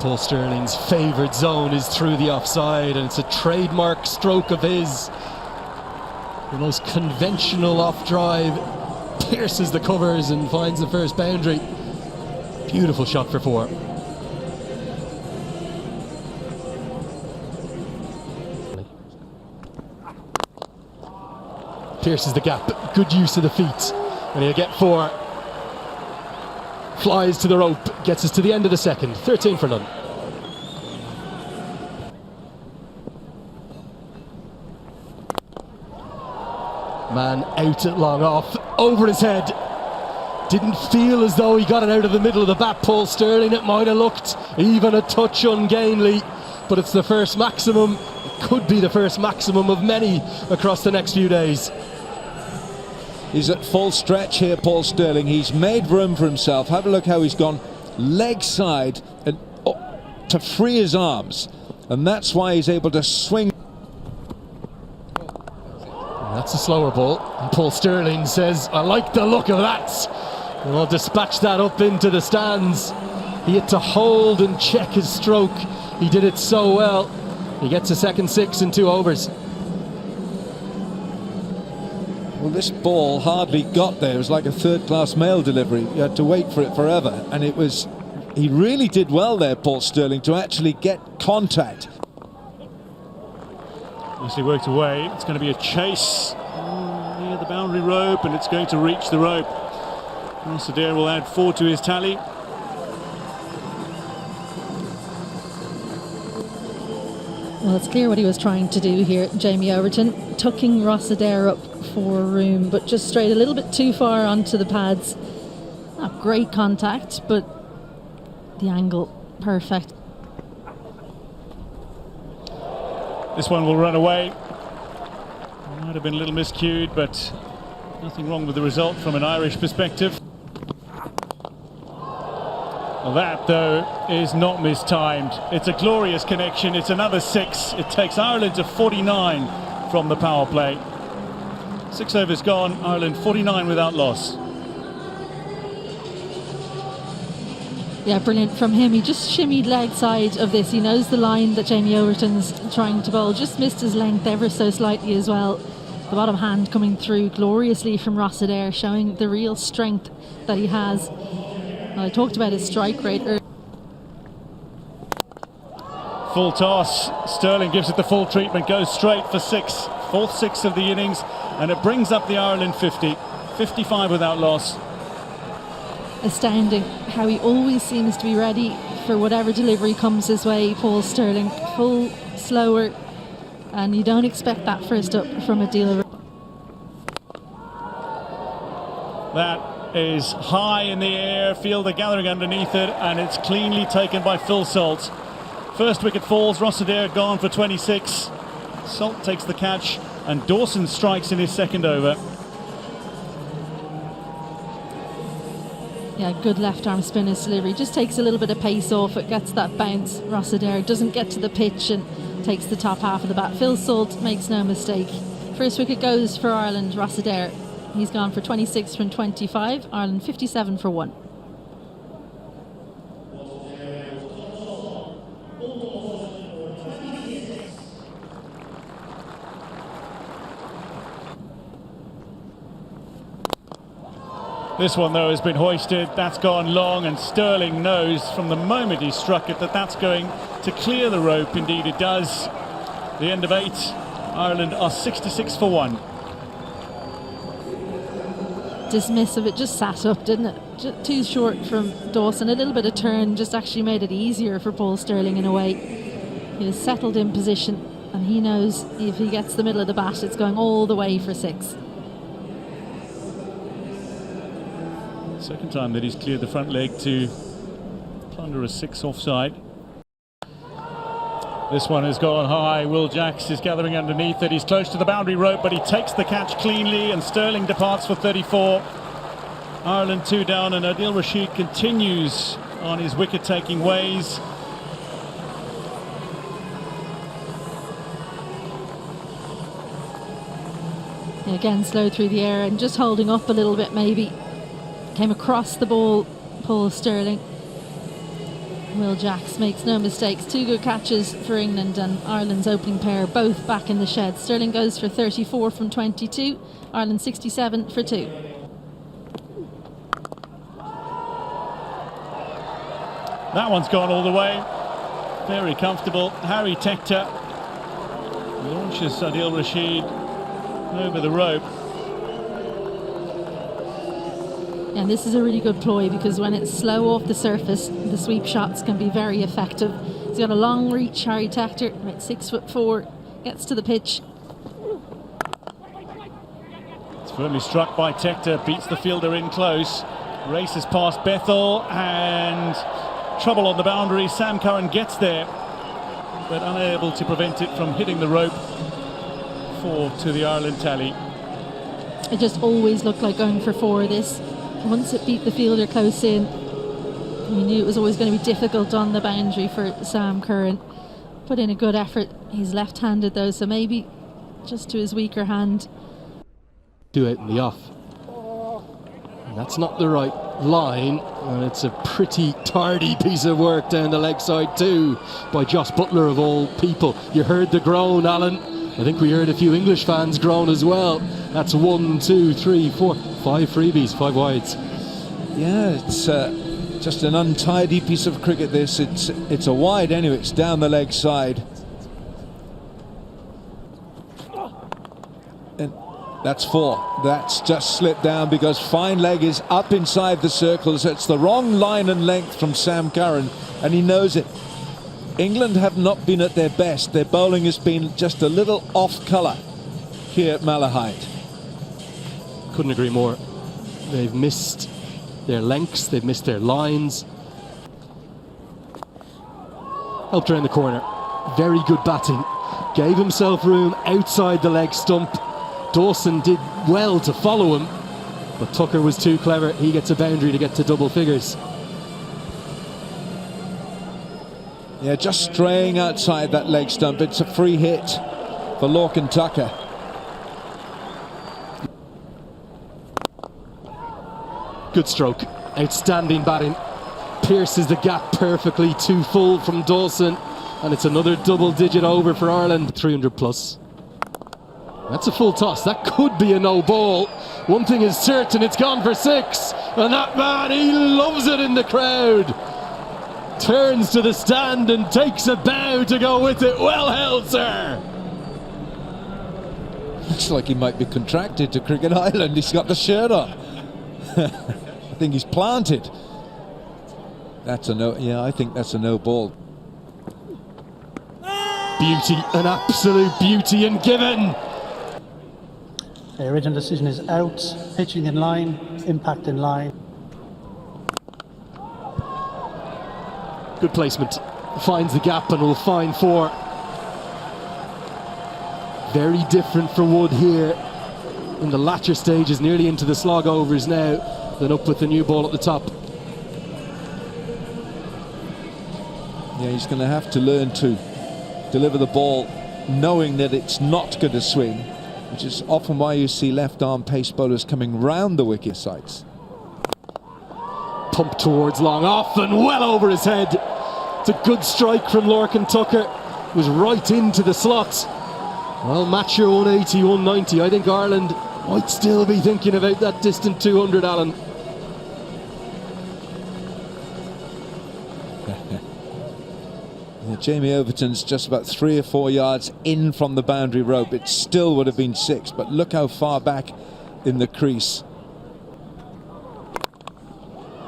Paul Stirling's favoured zone is through the offside, and it's a trademark stroke of his. The most conventional off drive, pierces the covers and finds the first boundary. Beautiful shot for 4. Pierces the gap, good use of the feet, and he'll get 4. Flies to the rope, gets us to the end of the second, 13 for none. Man out at long off, over his head. Didn't feel as though he got it out of the middle of the bat, Paul Stirling. It might have looked even a touch ungainly, but it's the first maximum. It could be the first maximum of many across the next few days. He's at full stretch here, Paul Stirling. He's made room for himself. Have a look how he's gone leg side and to free his arms, and that's why he's able to swing. That's a slower ball, and Paul Stirling says, I like the look of that, and I'll dispatch that up into the stands. He had to hold and check his stroke. He did it so well. He gets a second 6 in 2 overs. Well, this ball hardly got there. It was like a third-class mail delivery. You had to wait for it forever, and it was. He really did well there, Paul Stirling, to actually get contact. Nicely worked away. It's going to be a chase near the boundary rope, and it's going to reach the rope. Rossiter will add 4 to his tally. Well, it's clear what he was trying to do here, Jamie Overton, tucking Rossiter up for room, but just strayed a little bit too far onto the pads. Not great contact, but the angle perfect. This one will run away. Might have been a little miscued, but nothing wrong with the result from an Irish perspective. Well, that, though, is not mistimed. It's a glorious connection. It's another 6. It takes Ireland to 49 from the power play. 6 overs gone, Ireland 49 without loss. Yeah, brilliant from him. He just shimmied leg side of this. He knows the line that Jamie Overton's trying to bowl. Just missed his length ever so slightly as well. The bottom hand coming through gloriously from Rossiter, showing the real strength that he has. Well, I talked about his strike rate earlier. Full toss. Stirling gives it the full treatment, goes straight for 6. 4th 6 of the innings, and it brings up the Ireland 50. 55 without loss. Astounding how he always seems to be ready for whatever delivery comes his way, Paul Stirling. Full, slower, and you don't expect that first up from a dealer. That is high in the air, fielder gathering underneath it, and it's cleanly taken by Phil Salt. First wicket falls, Rossiter gone for 26. Salt takes the catch, and Dawson strikes in his second over. Yeah, good left arm spinner's delivery. Just takes a little bit of pace off it, gets that bounce. Rossiter doesn't get to the pitch and takes the top half of the bat. Phil Salt makes no mistake. First wicket goes for Ireland, Rossiter. He's gone for 26 from 25. Ireland 57 for 1. This one, though, has been hoisted. That's gone long, and Stirling knows from the moment he struck it that that's going to clear the rope. Indeed it does. The end of 8. Ireland are 66 for 1. Dismissive, it just sat up, didn't it? Just too short from Dawson. A little bit of turn just actually made it easier for Paul Stirling in a way. He was settled in position, and he knows if he gets the middle of the bat, it's going all the way for 6. Second time that he's cleared the front leg to plunder a 6 offside. This one has gone high. Will Jacks is gathering underneath it. He's close to the boundary rope, but he takes the catch cleanly, and Stirling departs for 34. Ireland 2 down, and Adil Rashid continues on his wicket-taking ways. Again, slow through the air and just holding up a little bit maybe. Came across the ball, Paul Stirling. Will Jacks makes no mistakes. 2 good catches for England, and Ireland's opening pair both back in the shed. Sterling goes for 34 from 22, Ireland 67 for 2. That one's gone all the way. Very comfortable. Harry Tector launches Adil Rashid over the rope. And this is a really good ploy, because when it's slow off the surface, the sweep shots can be very effective. He's got a long reach, Harry Tector, about 6'4", gets to the pitch. It's firmly struck by Tector, beats the fielder in close, races past Bethell, and trouble on the boundary. Sam Curran gets there, but unable to prevent it from hitting the rope. 4 to the Ireland tally. It just always looked like going for 4 of this. Once it beat the fielder close in, we knew it was always going to be difficult on the boundary for Sam Curran. Put in a good effort. He's left-handed though, so maybe just to his weaker hand. Do it in the off. And that's not the right line, and it's a pretty tardy piece of work down the leg side too by Josh Butler of all people. You heard the groan, Alan. I think we heard a few English fans groan as well. That's 1, 2, 3, 4, 5 freebies, 5 wides. Yeah, it's just an untidy piece of cricket this. It's a wide anyway, it's down the leg side. And that's 4. That's just slipped down because fine leg is up inside the circles. It's the wrong line and length from Sam Curran, and he knows it. England have not been at their best. Their bowling has been just a little off colour here at Malahide. Couldn't agree more. They've missed their lengths, they've missed their lines. Helped around the corner. Very good batting. Gave himself room outside the leg stump. Dawson did well to follow him, but Tucker was too clever. He gets a boundary to get to double figures. Yeah, just straying outside that leg stump. It's a free hit for Lorcan Tucker. Good stroke. Outstanding batting. Pierces the gap perfectly. 2 full from Dawson. And it's another double-digit over for Ireland. 300 plus. That's a full toss. That could be a no ball. One thing is certain, it's gone for 6. And that man, he loves it in the crowd. Turns to the stand and takes a bow to go with it. Well held, sir. Looks like he might be contracted to Cricket Island. He's got the shirt on. I think he's planted. That's a no. Yeah, I think that's a no ball. Beauty, an absolute beauty, and given. The original decision is out, pitching in line, impact in line. Good placement. Finds the gap and will find 4. Very different for Wood here in the latter stages, nearly into the slog overs now, than up with the new ball at the top. Yeah, he's going to have to learn to deliver the ball knowing that it's not going to swing, which is often why you see left arm pace bowlers coming round the wicket sides. Pump towards long off and well over his head. It's a good strike from Lorcan Tucker. Was right into the slot. Well, match your 180, 190. I think Ireland might still be thinking about that distant 200, Alan. Yeah, Jamie Overton's just about 3 or 4 yards in from the boundary rope. It still would have been 6, but look how far back in the crease.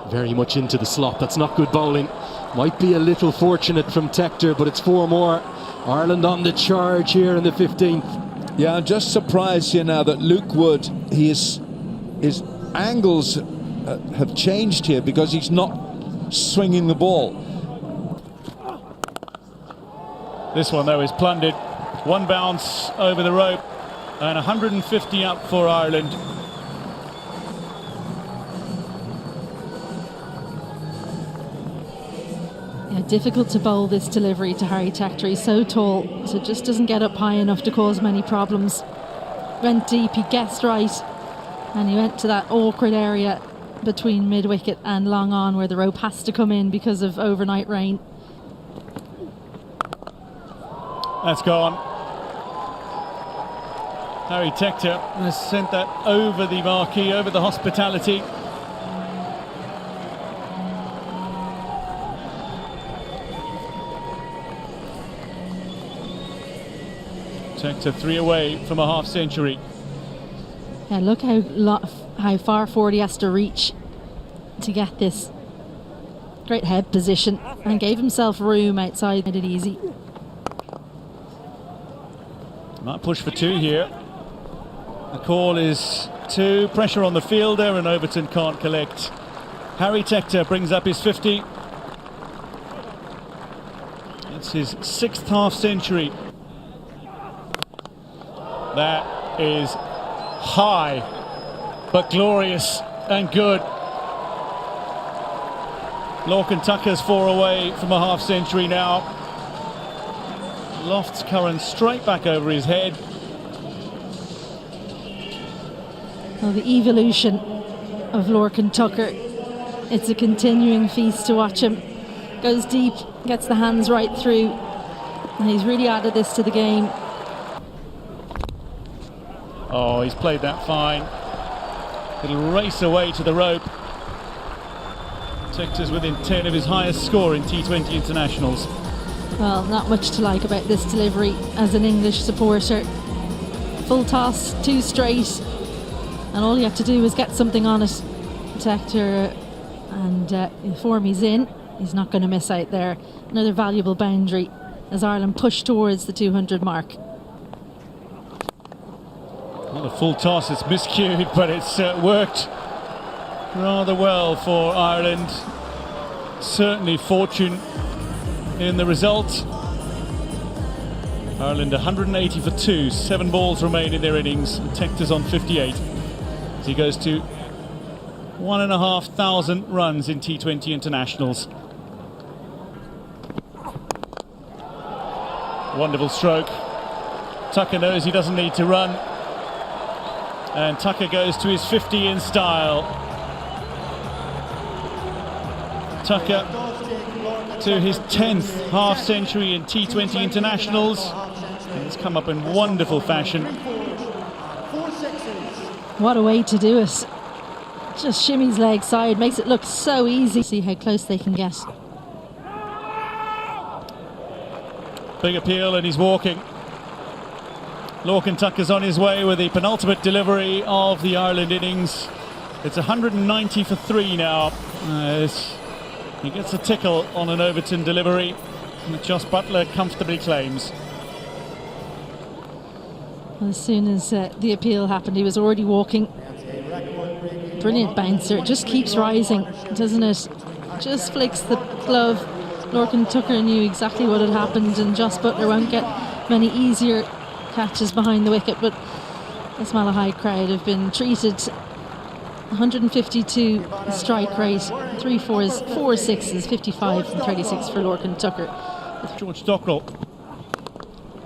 Very much into the slot. That's not good bowling. Might be a little fortunate from Tector, but it's 4 more. Ireland on the charge here in the 15th. Yeah, I'm just surprised here now that Luke Wood, his angles have changed here because he's not swinging the ball. This one though is plundered. 1 bounce over the rope and 150 up for Ireland. Yeah, difficult to bowl this delivery to Harry Tector. He's so tall, so it just doesn't get up high enough to cause many problems. Went deep, he guessed right, and he went to that awkward area between mid-wicket and long on, where the rope has to come in because of overnight rain. That's gone. Harry Tector has sent that over the marquee, over the hospitality. Tector 3 away from a half century. Yeah, look how far forward he has to reach to get this great head position, and gave himself room outside, made it easy. Might push for 2 here. The call is 2. Pressure on the fielder, and Overton can't collect. Harry Tector brings up his 50. It's his 6th half century. That is high, but glorious and good. Lorcan Tucker's 4 away from a half century now. Lofts Curran straight back over his head. Well, the evolution of Lorcan Tucker, it's a continuing feast to watch him. Goes deep, gets the hands right through, and he's really added this to the game. Oh, he's played that fine. It'll race away to the rope. Tector's within 10 of his highest score in T20 internationals. Well, not much to like about this delivery as an English supporter. Full toss, 2 straight, and all you have to do is get something on it. Tector, and the form he's in, he's not going to miss out there. Another valuable boundary as Ireland push towards the 200 mark. Well, a full toss, it's miscued, but it's worked rather well for Ireland. Certainly fortune in the result. Ireland 180 for 2, 7 balls remain in their innings, and Tector's on 58. As he goes to 1,500 runs in T20 internationals. Wonderful stroke. Tucker knows he doesn't need to run, and Tucker goes to his 50 in style. Tucker to his 10th half century in T20 internationals, and it's come up in wonderful fashion. What a way to do it. Just shimmies leg side, makes it look so easy. See how close they can get. Big appeal, and he's walking. Lorcan Tucker's on his way with the penultimate delivery of the Ireland innings. It's 190 for 3 now. He gets a tickle on an Overton delivery, and Jos Buttler comfortably claims. Well, as soon as the appeal happened, he was already walking. Brilliant bouncer, it just keeps rising, doesn't it? Just flicks the glove. Lorcan Tucker knew exactly what had happened, and Jos Buttler won't get many easier catches behind the wicket, but this Malahide crowd have been treated. 152 strike rate, 3 fours, 4 sixes, 55 and 36 for Lorcan Tucker. George Dockrell.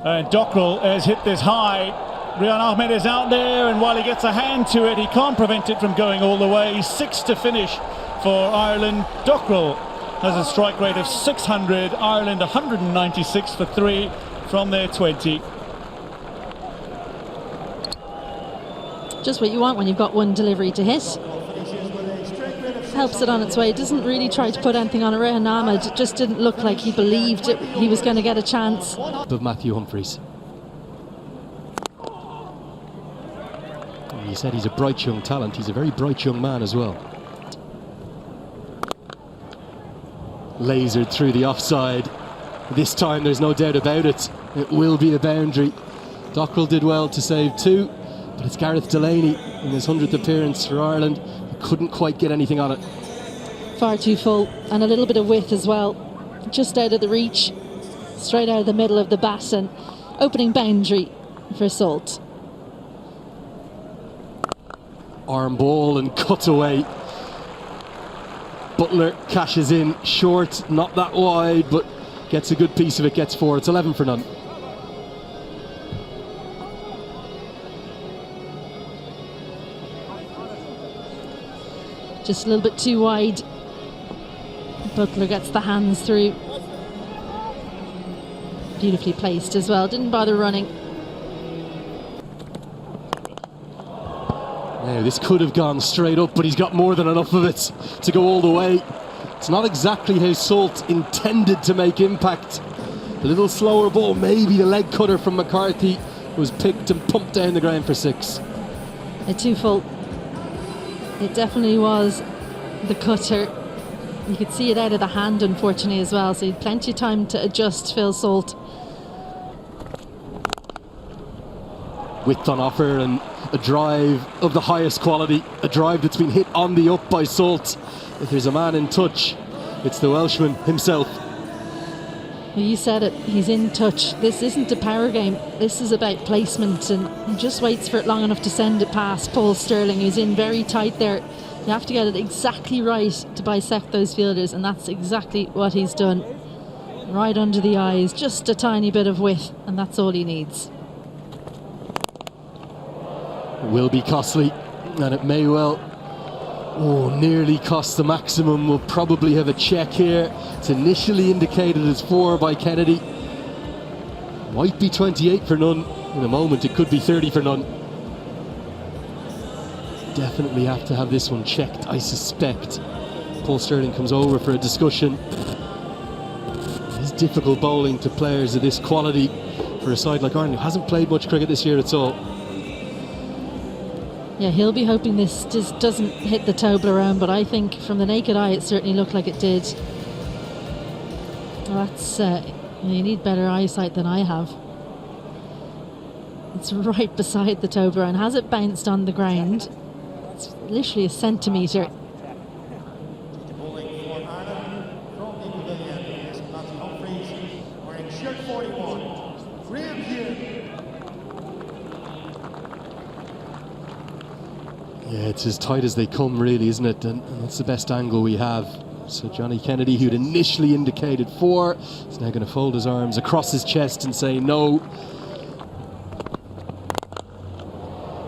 And Dockrell has hit this high. Rian Ahmed is out there, and while he gets a hand to it, he can't prevent it from going all the way. 6 to finish for Ireland. Dockrell has a strike rate of 600. Ireland 196 for 3 from their 20. Just what you want when you've got one delivery to hit. Helps it on its way. Doesn't really try to put anything on it. Rian Ahmed just didn't look like he believed he was going to get a chance. Of Matthew Humphreys. You said he's a bright young talent. He's a very bright young man as well. Lasered through the offside. This time there's no doubt about it. It will be a boundary. Dockrell did well to save 2, but it's Gareth Delaney in his 100th appearance for Ireland. He couldn't quite get anything on it. Far too full, and a little bit of width as well. Just out of the reach, straight out of the middle of the bat, and opening boundary for Salt. Arm ball and cut away. Buttler cashes in short, not that wide, but gets a good piece of it, gets 4. It's 11 for none. Just a little bit too wide. Butler gets the hands through. Beautifully placed as well, didn't bother running. Now this could have gone straight up, but he's got more than enough of it to go all the way. It's not exactly how Salt intended to make impact. A little slower ball, maybe the leg cutter from McCarthy was picked and pumped down the ground for 6. A too full. It definitely was the cutter. You could see it out of the hand, unfortunately, as well, so he had plenty of time to adjust Phil Salt. Width on offer and a drive of the highest quality, a drive that's been hit on the up by Salt. If there's a man in touch, it's the Welshman himself. Well, you said it, he's in touch. This isn't a power game, this is about placement, and he just waits for it long enough to send it past Paul Stirling, who's in very tight there. You have to get it exactly right to bisect those fielders, and that's exactly what he's done. Right under the eyes, just a tiny bit of width, and that's all he needs. It will be costly, and it may well nearly cost the maximum. We'll probably have a check here. It's initially indicated as 4 by Kennedy. Might be 28 for none. In a moment it could be 30 for none. Definitely have to have this one checked, I suspect. Paul Stirling comes over for a discussion. It's difficult bowling to players of this quality for a side like Ireland, who hasn't played much cricket this year at all. Yeah, he'll be hoping this just doesn't hit the Toblerone, but I think from the naked eye it certainly looked like it did. Well, that's you need better eyesight than I have. It's right beside the Toblerone. Has it bounced on the ground? It's literally a centimetre. Yeah, it's as tight as they come, really, isn't it? And that's the best angle we have. So Johnny Kennedy, who'd initially indicated 4, is now going to fold his arms across his chest and say no.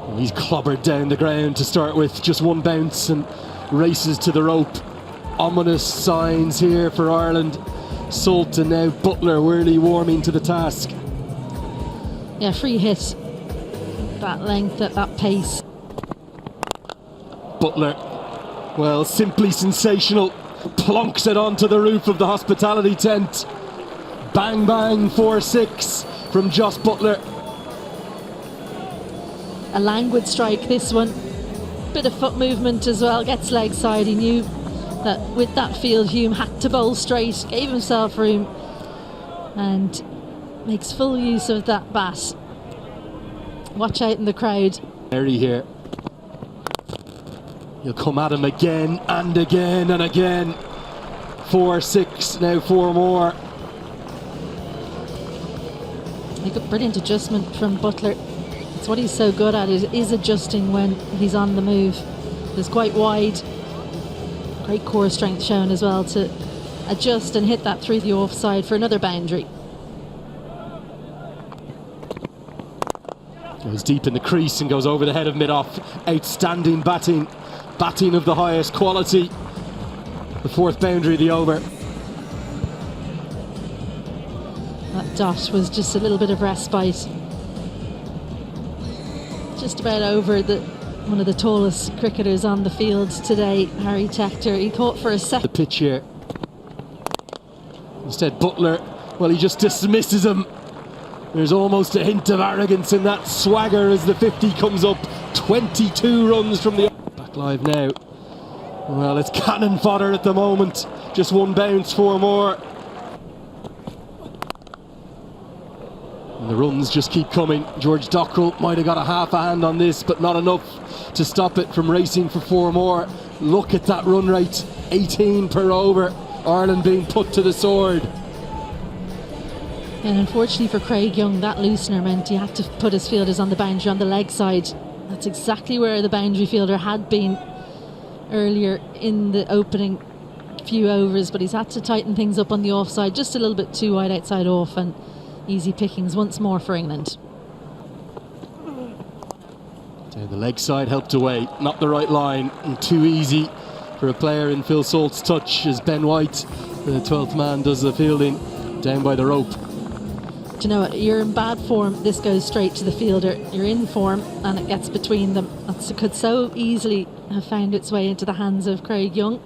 And he's clobbered down the ground to start with, just one bounce, and races to the rope. Ominous signs here for Ireland. Salt and now Butler really warming to the task. Yeah, free hit. That length at that pace. Butler, well, simply sensational. Plonks it onto the roof of the hospitality tent. Bang bang, 4-6 from Joss Butler. A languid strike, this one. Bit of foot movement as well, gets leg side. He knew that with that field Hume had to bowl straight, gave himself room and makes full use of that bat. Watch out in the crowd. Harry here. He'll come at him again and again and again. 4-6, now 4 more. A brilliant adjustment from Butler. It's what he's so good at, is adjusting when he's on the move. It's quite wide. Great core strength shown as well to adjust and hit that through the offside for another boundary. Goes deep in the crease and goes over the head of mid-off. Outstanding batting. Batting of the highest quality. The 4th boundary of the over. That dot was just a little bit of respite. Just about over one of the tallest cricketers on the field today, Harry Tector. He caught for a second. The pitch here. Instead, Butler, well, he just dismisses him. There's almost a hint of arrogance in that swagger as the 50 comes up. 22 runs from the... Back live now. Well, it's cannon fodder at the moment. Just one bounce, 4 more. And the runs just keep coming. George Dockrell might have got a half a hand on this, but not enough to stop it from racing for 4 more. Look at that run rate, 18 per over. Ireland being put to the sword. And unfortunately for Craig Young, that loosener meant he had to put his fielders on the boundary on the leg side. That's exactly where the boundary fielder had been earlier in the opening few overs, but he's had to tighten things up on the offside, just a little bit too wide outside off, and easy pickings once more for England. Down the leg side, helped away, not the right line, and too easy for a player in Phil Salt's touch as Ben White, the 12th man, does the fielding down by the rope. Do you know what? You're in bad form, this goes straight to the fielder. You're in form and it gets between them. It could so easily have found its way into the hands of Craig Young.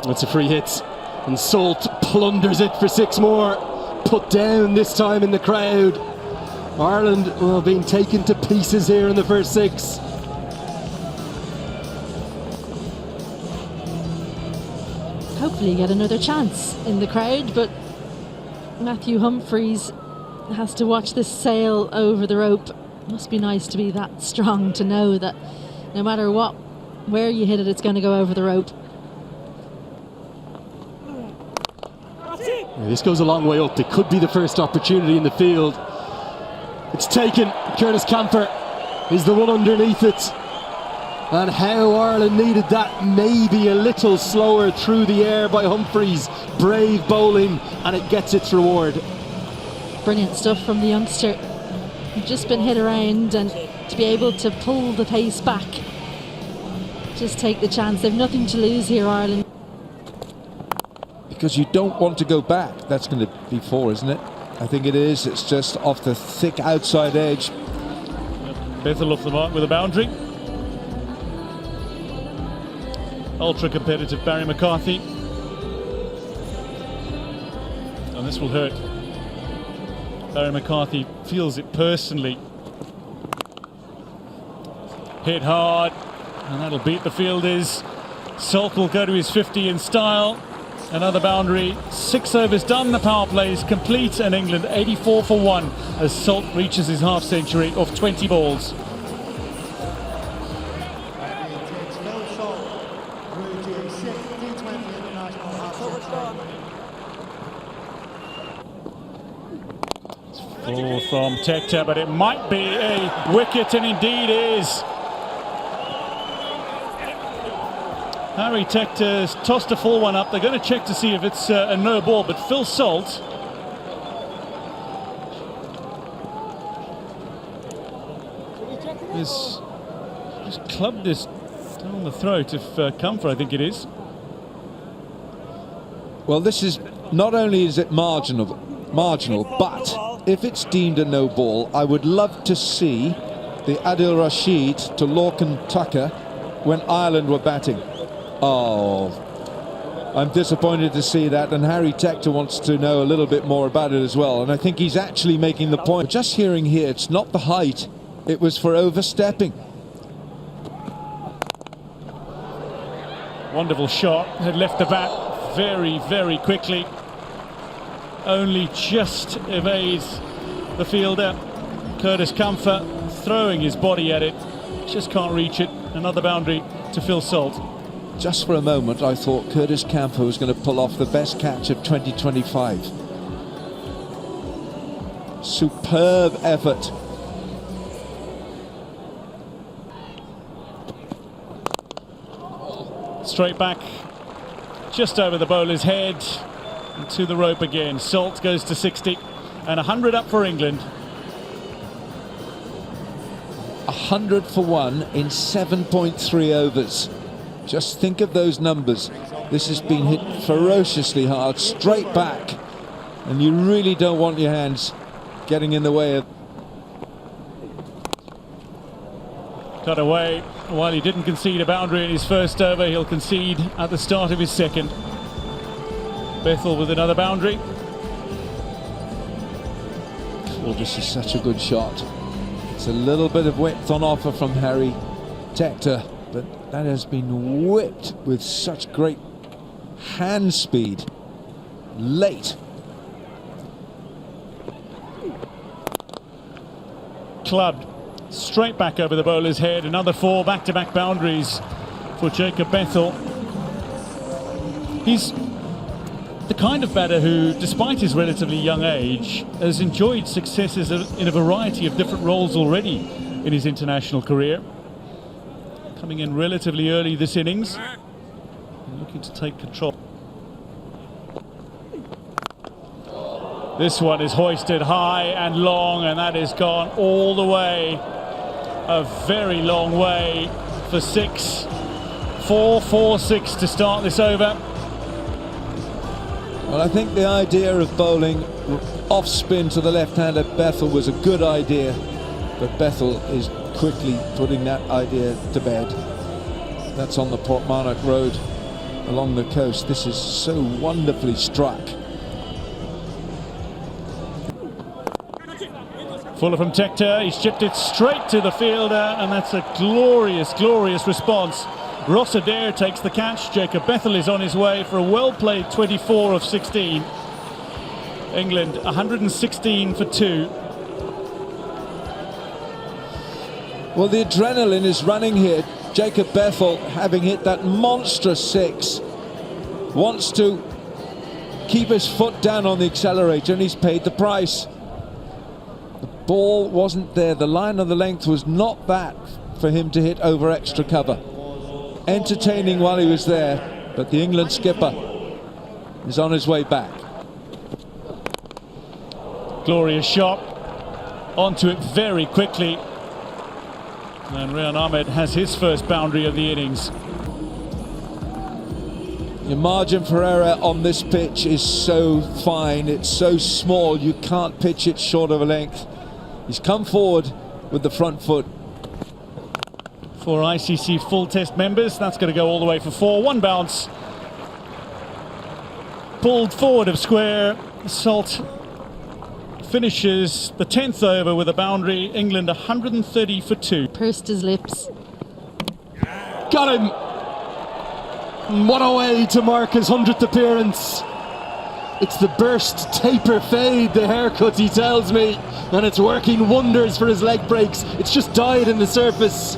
That's a free hit, and Salt plunders it for 6 more. Put down this time in the crowd. Ireland, well, being taken to pieces here in the first 6. Hopefully get another chance in the crowd, but Matthew Humphreys has to watch this sail over the rope. Must be nice to be that strong to know that no matter where you hit it, it's going to go over the rope. Yeah, this goes a long way up. It could be the first opportunity in the field. It's taken. Curtis Camphor is the one underneath it. And how Ireland needed that, maybe a little slower through the air by Humphreys. Brave bowling, and it gets its reward. Brilliant stuff from the youngster. He's just been hit around, and to be able to pull the pace back, just take the chance. They've nothing to lose here, Ireland. Because you don't want to go back. That's going to be 4, isn't it? I think it is. It's just off the thick outside edge. Bethell off the mark with a boundary. Ultra competitive Barry McCarthy. And this will hurt. Barry McCarthy feels it personally. Hit hard, and that'll beat the fielders. Salt will go to his 50 in style. Another boundary. 6 overs done. The power play is complete, and England 84 for 1 as Salt reaches his half century of 20 balls. Full from Tector, but it might be a wicket, and indeed is. Harry Tector's tossed a full one up. They're going to check to see if it's a no ball, but Phil Salt has just clubbed this down the throat of Camphor, I think it is. Well, this is not only is it marginal, but if it's deemed a no ball, I would love to see the Adil Rashid to Lorcan Tucker when Ireland were batting. Oh, I'm disappointed to see that, and Harry Tector wants to know a little bit more about it as well, and I think he's actually making the point. Just hearing here, it's not the height, it was for overstepping. Wonderful shot, had left the bat very, very quickly. Only just evades the fielder. Curtis Camphor throwing his body at it, just can't reach it. Another boundary to Phil Salt. Just for a moment, I thought Curtis Camphor was going to pull off the best catch of 2025. Superb effort. Straight back, just over the bowler's head, and to the rope again. Salt goes to 60, and 100 up for England. 100 for 1 in 7.3 overs. Just think of those numbers. This has been hit ferociously hard, straight back, and you really don't want your hands getting in the way of. Cut away. While he didn't concede a boundary in his first over, he'll concede at the start of his second. Bethell with another boundary. Oh, this is such a good shot. It's a little bit of width on offer from Harry Tector, but that has been whipped with such great hand speed late. Clubbed straight back over the bowler's head. Another 4 back-to-back boundaries for Jacob Bethell. He's the kind of batter who, despite his relatively young age, has enjoyed successes in a variety of different roles already in his international career. Coming in relatively early this innings, looking to take control. This one is hoisted high and long, and that is gone all the way, a very long way for 6. 4-4-6 to start this over. Well, I think the idea of bowling off spin to the left-hander Bethell was a good idea, but Bethell is quickly putting that idea to bed. That's on the Portmarnock Road along the coast. This is so wonderfully struck. Fuller from Tector, he's chipped it straight to the fielder, and that's a glorious, glorious response. Ross Adair takes the catch. Jacob Bethell is on his way for a well-played 24 of 16. England 116 for 2. Well, the adrenaline is running here. Jacob Bethell, having hit that monstrous 6, wants to keep his foot down on the accelerator, and he's paid the price. The ball wasn't there. The line of the length was not that for him to hit over extra cover. Entertaining while he was there, but the England skipper is on his way back. Glorious shot. Onto it very quickly. And Rian Ahmed has his first boundary of the innings. Your margin for error on this pitch is so fine, it's so small, you can't pitch it short of a length. He's come forward with the front foot. For ICC full test members, that's going to go all the way for 4. 1 bounce. Pulled forward of square. Salt finishes the 10th over with a boundary. England 130 for 2. Pursed his lips. Got him! What a way to mark his 100th appearance. It's the burst, taper, fade, the haircut, he tells me, and it's working wonders for his leg breaks. It's just died in the surface,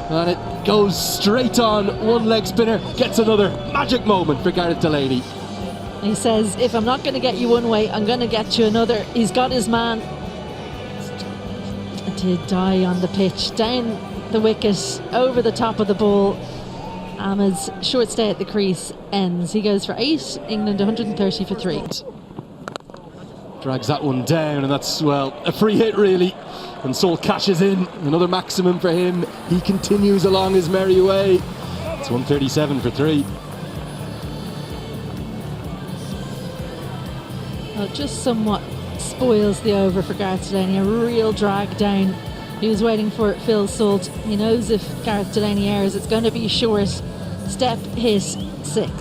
and it goes straight on. One leg spinner gets another. Magic moment for Gareth Delaney. He says, if I'm not going to get you one way, I'm going to get you another. He's got his man to die on the pitch, down the wicket, over the top of the ball. Ahmed's short stay at the crease ends. He goes for 8, England 130 for 3. Drags that one down, and that's, well, a free hit really. And Sol cashes in, another maximum for him. He continues along his merry way. It's 137 for 3. Well, just somewhat spoils the over for Gareth Delaney. A real drag down. He was waiting for Phil Salt. He knows if Gareth Delaney errs, it's going to be short. Step hit 6.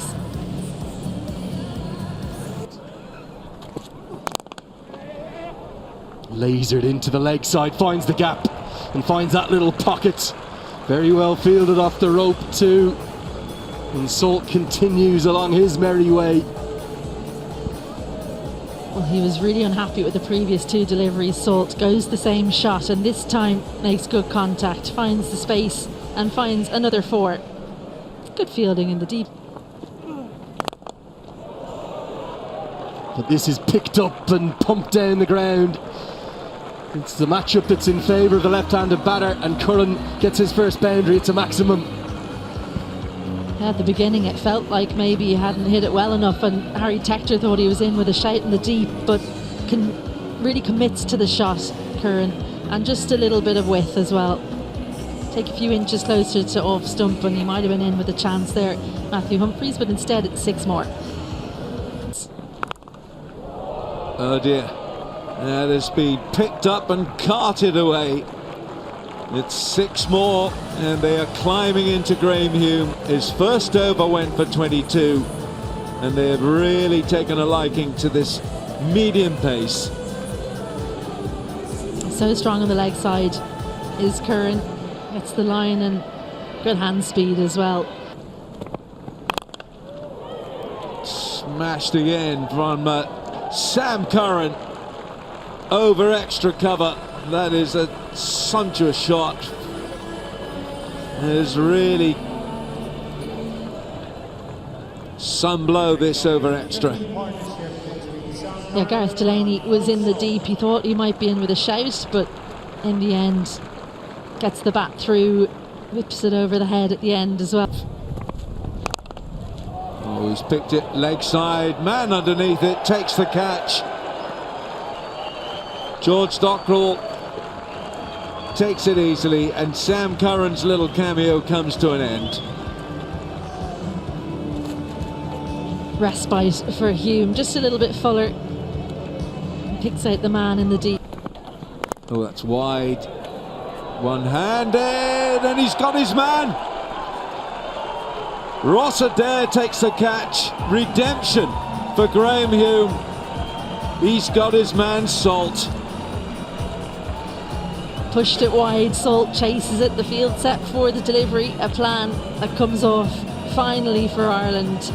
Lasered into the leg side, finds the gap and finds that little pocket. Very well fielded off the rope too. And Salt continues along his merry way. Well, he was really unhappy with the previous 2 deliveries. Salt goes the same shot, and this time makes good contact, finds the space and finds another 4. Good fielding in the deep. But this is picked up and pumped down the ground. It's the matchup that's in favour of the left-handed batter, and Curran gets his first boundary. It's a maximum. At the beginning it felt like maybe he hadn't hit it well enough, and Harry Tector thought he was in with a shout in the deep, but really commits to the shot, Curran, and just a little bit of width as well. Take a few inches closer to off stump and he might have been in with a chance there, Matthew Humphreys, but instead it's 6 more. Oh dear, that has been picked up and carted away. It's 6 more, and they are climbing into Graham Hume. His first over went for 22, and they have really taken a liking to this medium pace. So strong on the leg side is Curran. Gets the line and good hand speed as well. Smashed again from Sam Curran over extra cover. That is a sumptuous shot. There's really some blow this over extra. Yeah, Gareth Delaney was in the deep. He thought he might be in with a shout, but in the end gets the bat through, whips it over the head at the end as well. Oh, he's picked it leg side, man underneath it, takes the catch. George Dockrell takes it easily, and Sam Curran's little cameo comes to an end. Respite for Hume, just a little bit fuller. Picks out the man in the deep. Oh, that's wide. One-handed, and he's got his man. Ross Adair takes the catch. Redemption for Graham Hume. He's got his man, Salt. Pushed it wide, Salt chases it, the field set for the delivery, a plan that comes off finally for Ireland.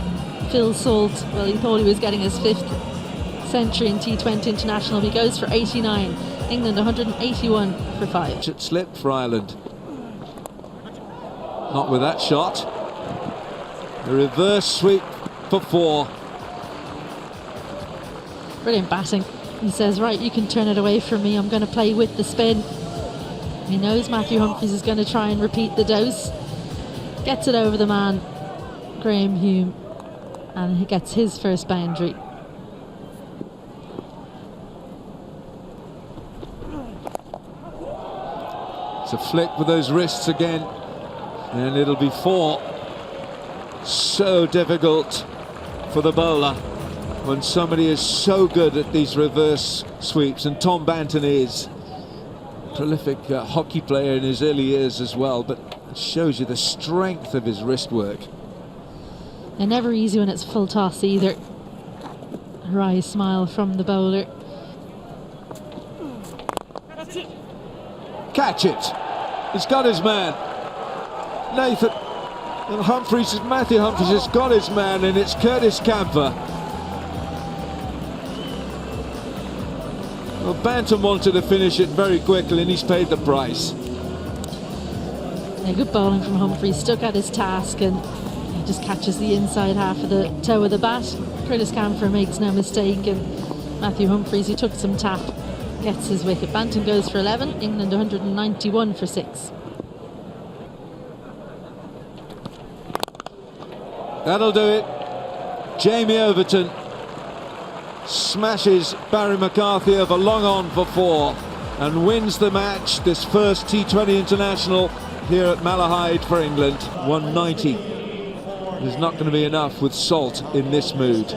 Phil Salt, well, he thought he was getting his 5th century in T20 International, he goes for 89, England 181 for 5. It slipped for Ireland. Not with that shot. The reverse sweep for 4. Brilliant batting. He says, right, you can turn it away from me, I'm going to play with the spin. He knows Matthew Humphries is going to try and repeat the dose. Gets it over the man, Graham Hume, and he gets his first boundary. It's a flick with those wrists again, and it'll be 4. So difficult for the bowler when somebody is so good at these reverse sweeps, and Tom Banton is. Prolific hockey player in his early years as well, but it shows you the strength of his wrist work. And never easy when it's full toss either. A wry smile from the bowler. Catch it. He's got his man. Nathan and Matthew Humphries has got his man, and it's Curtis Camphor. Well, Bantam wanted to finish it very quickly, and he's paid the price. Yeah, good bowling from Humphries, stuck at his task, and he just catches the inside half of the toe of the bat. Curtis Camphor makes no mistake, and Matthew Humphries, he took some tap, gets his wicket. Bantam goes for 11, England 191 for 6. That'll do it. Jamie Overton smashes Barry McCarthy over long on for 4 and wins the match, this first T20 International here at Malahide for England. 190 is not going to be enough with Salt in this mood.